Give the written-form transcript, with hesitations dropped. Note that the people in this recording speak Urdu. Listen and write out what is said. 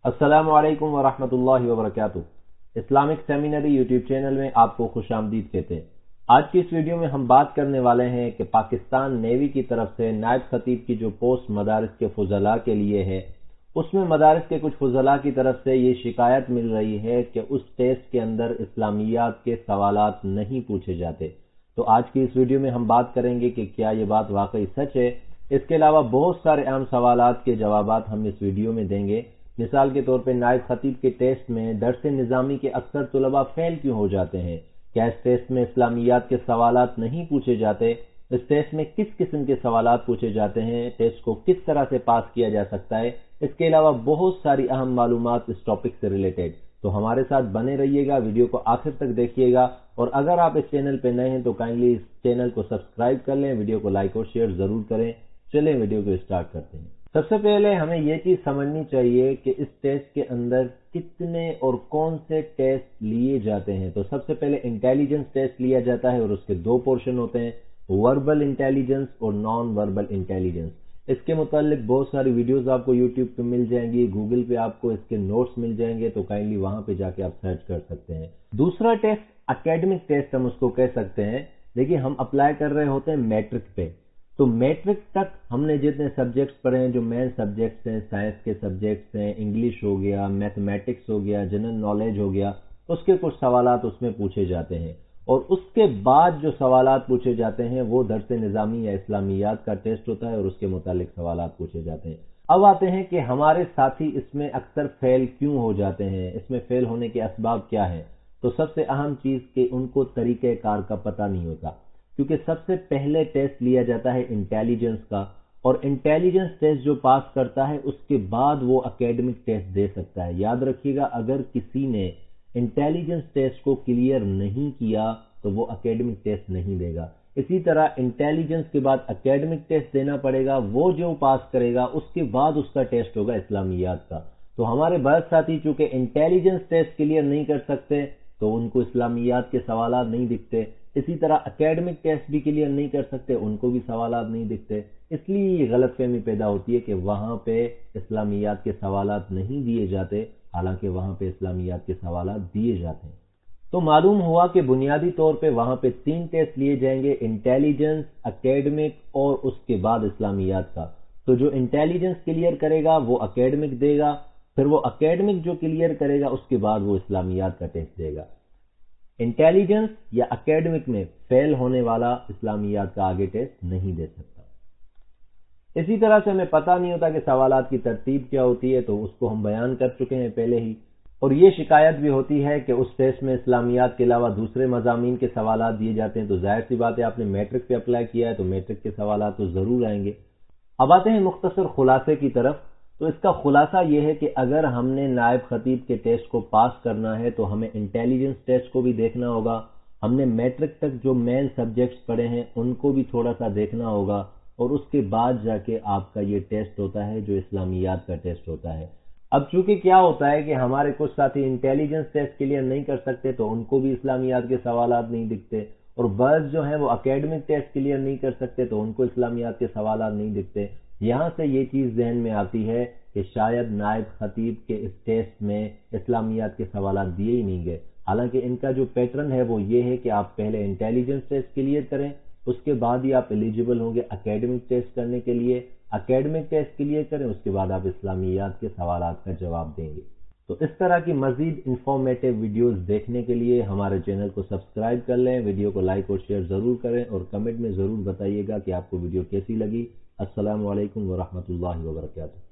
السلام علیکم ورحمۃ اللہ وبرکاتہ۔ اسلامک سیمینری یوٹیوب چینل میں آپ کو خوش آمدید کہتے ہیں۔ آج کی اس ویڈیو میں ہم بات کرنے والے ہیں کہ پاکستان نیوی کی طرف سے نائب خطیب کی جو پوسٹ مدارس کے فضلاء کے لیے ہے، اس میں مدارس کے کچھ فضلاء کی طرف سے یہ شکایت مل رہی ہے کہ اس ٹیسٹ کے اندر اسلامیات کے سوالات نہیں پوچھے جاتے۔ تو آج کی اس ویڈیو میں ہم بات کریں گے کہ کیا یہ بات واقعی سچ ہے۔ اس کے علاوہ بہت سارے اہم سوالات کے جوابات ہم اس ویڈیو میں دیں گے۔ مثال کے طور پہ نائب خطیب کے ٹیسٹ میں درس نظامی کے اکثر طلباء فیل کیوں ہو جاتے ہیں؟ کیا اس ٹیسٹ میں اسلامیات کے سوالات نہیں پوچھے جاتے؟ اس ٹیسٹ میں کس قسم کے سوالات پوچھے جاتے ہیں؟ ٹیسٹ کو کس طرح سے پاس کیا جا سکتا ہے؟ اس کے علاوہ بہت ساری اہم معلومات اس ٹاپک سے ریلیٹڈ۔ تو ہمارے ساتھ بنے رہیے گا، ویڈیو کو آخر تک دیکھیے گا، اور اگر آپ اس چینل پہ نئے ہیں تو کائنڈلی اس چینل کو سبسکرائب کر لیں، ویڈیو کو لائک اور شیئر ضرور کریں۔ چلیں ویڈیو کو اسٹارٹ کرتے ہیں۔ سب سے پہلے ہمیں یہ چیز سمجھنی چاہیے کہ اس ٹیسٹ کے اندر کتنے اور کون سے ٹیسٹ لیے جاتے ہیں۔ تو سب سے پہلے انٹیلیجنس ٹیسٹ لیا جاتا ہے، اور اس کے دو پورشن ہوتے ہیں، وربل انٹیلیجنس اور نان وربل انٹیلیجنس۔ اس کے متعلق بہت ساری ویڈیوز آپ کو یوٹیوب پہ مل جائیں گی، گوگل پہ آپ کو اس کے نوٹس مل جائیں گے، تو کائنڈلی وہاں پہ جا کے آپ سرچ کر سکتے ہیں۔ دوسرا ٹیسٹ اکیڈمک ٹیسٹ ہم اس کو کہہ سکتے ہیں۔ دیکھیے ہم اپلائی کر رہے ہوتے ہیں میٹرک پہ، تو میٹرک تک ہم نے جتنے سبجیکٹس پڑھے ہیں، جو مین سبجیکٹس ہیں، سائنس کے سبجیکٹس ہیں، انگلش ہو گیا، میتھمیٹکس ہو گیا، جنرل نالج ہو گیا، اس کے کچھ سوالات اس میں پوچھے جاتے ہیں، اور اس کے بعد جو سوالات پوچھے جاتے ہیں وہ درس نظامی یا اسلامیات کا ٹیسٹ ہوتا ہے، اور اس کے متعلق سوالات پوچھے جاتے ہیں۔ اب آتے ہیں کہ ہمارے ساتھی اس میں اکثر فیل کیوں ہو جاتے ہیں، اس میں فیل ہونے کے اسباب کیا ہیں؟ تو سب سے اہم چیز کہ ان کو طریقہ کار کا پتہ نہیں ہوتا، کیونکہ سب سے پہلے ٹیسٹ لیا جاتا ہے انٹیلیجنس کا، اور انٹیلیجنس ٹیسٹ جو پاس کرتا ہے اس کے بعد وہ اکیڈمک ٹیسٹ دے سکتا ہے۔ یاد رکھیے گا، اگر کسی نے انٹیلیجنس ٹیسٹ کو کلیئر نہیں کیا تو وہ اکیڈمک ٹیسٹ نہیں دے گا۔ اسی طرح انٹیلیجنس کے بعد اکیڈمک ٹیسٹ دینا پڑے گا، وہ جو پاس کرے گا اس کے بعد اس کا ٹیسٹ ہوگا اسلامیات کا۔ تو ہمارے بہت ساتھی چونکہ انٹیلیجنس ٹیسٹ کلیئر نہیں کر سکتے تو ان کو اسلامیات کے سوالات نہیں دکھتے، اسی طرح اکیڈمک ٹیسٹ بھی کلیئر نہیں کر سکتے، ان کو بھی سوالات نہیں دکھتے۔ اس لیے یہ غلط فہمی پیدا ہوتی ہے کہ وہاں پہ اسلامیات کے سوالات نہیں دیے جاتے، حالانکہ وہاں پہ اسلامیات کے سوالات دیے جاتے ہیں۔ تو معلوم ہوا کہ بنیادی طور پہ وہاں پہ 3 ٹیسٹ لیے جائیں گے، انٹیلیجنس، اکیڈمک اور اس کے بعد اسلامیات کا۔ تو جو انٹیلیجنس کلیئر کرے گا وہ اکیڈمک دے گا، پھر وہ اکیڈمک جو کلیئر کرے گا اس کے بعد وہ اسلامیات کا ٹیسٹ دے گا۔ انٹیلیجنس یا اکیڈمک میں فیل ہونے والا اسلامیات کا آگے ٹیسٹ نہیں دے سکتا۔ اسی طرح سے ہمیں پتہ نہیں ہوتا کہ سوالات کی ترتیب کیا ہوتی ہے، تو اس کو ہم بیان کر چکے ہیں پہلے ہی، اور یہ شکایت بھی ہوتی ہے کہ اس ٹیسٹ میں اسلامیات کے علاوہ دوسرے مضامین کے سوالات دیے جاتے ہیں۔ تو ظاہر سی بات ہے، آپ نے میٹرک پہ اپلائی کیا ہے تو میٹرک کے سوالات تو ضرور آئیں گے۔ اب آتے ہیں مختصر خلاصے کی طرف۔ تو اس کا خلاصہ یہ ہے کہ اگر ہم نے نائب خطیب کے ٹیسٹ کو پاس کرنا ہے تو ہمیں انٹیلیجنس ٹیسٹ کو بھی دیکھنا ہوگا، ہم نے میٹرک تک جو مین سبجیکٹس پڑھے ہیں ان کو بھی تھوڑا سا دیکھنا ہوگا، اور اس کے بعد جا کے آپ کا یہ ٹیسٹ ہوتا ہے جو اسلامیات کا ٹیسٹ ہوتا ہے۔ اب چونکہ کیا ہوتا ہے کہ ہمارے کچھ ساتھی انٹیلیجنس ٹیسٹ کلیئر نہیں کر سکتے تو ان کو بھی اسلامیات کے سوالات نہیں دکھتے، اور بعض جو ہیں وہ اکیڈمک ٹیسٹ کلیئر نہیں کر سکتے تو ان کو اسلامیات کے سوالات نہیں دکھتے۔ یہاں سے یہ چیز ذہن میں آتی ہے کہ شاید نائب خطیب کے اس ٹیسٹ میں اسلامیات کے سوالات دیے ہی نہیں گئے، حالانکہ ان کا جو پیٹرن ہے وہ یہ ہے کہ آپ پہلے انٹیلیجنس ٹیسٹ کلیئر کریں، اس کے بعد ہی آپ ایلیجیبل ہوں گے اکیڈمک ٹیسٹ کرنے کے لیے، اکیڈمک ٹیسٹ کلیئر کریں، اس کے بعد آپ اسلامیات کے سوالات کا جواب دیں گے۔ تو اس طرح کی مزید انفارمیٹیو ویڈیوز دیکھنے کے لیے ہمارے چینل کو سبسکرائب کر لیں، ویڈیو کو لائک اور شیئر ضرور کریں، اور کمنٹ میں ضرور بتائیے گا کہ آپ کو ویڈیو کیسی لگی۔ السلام علیکم ورحمۃ اللہ وبرکاتہ۔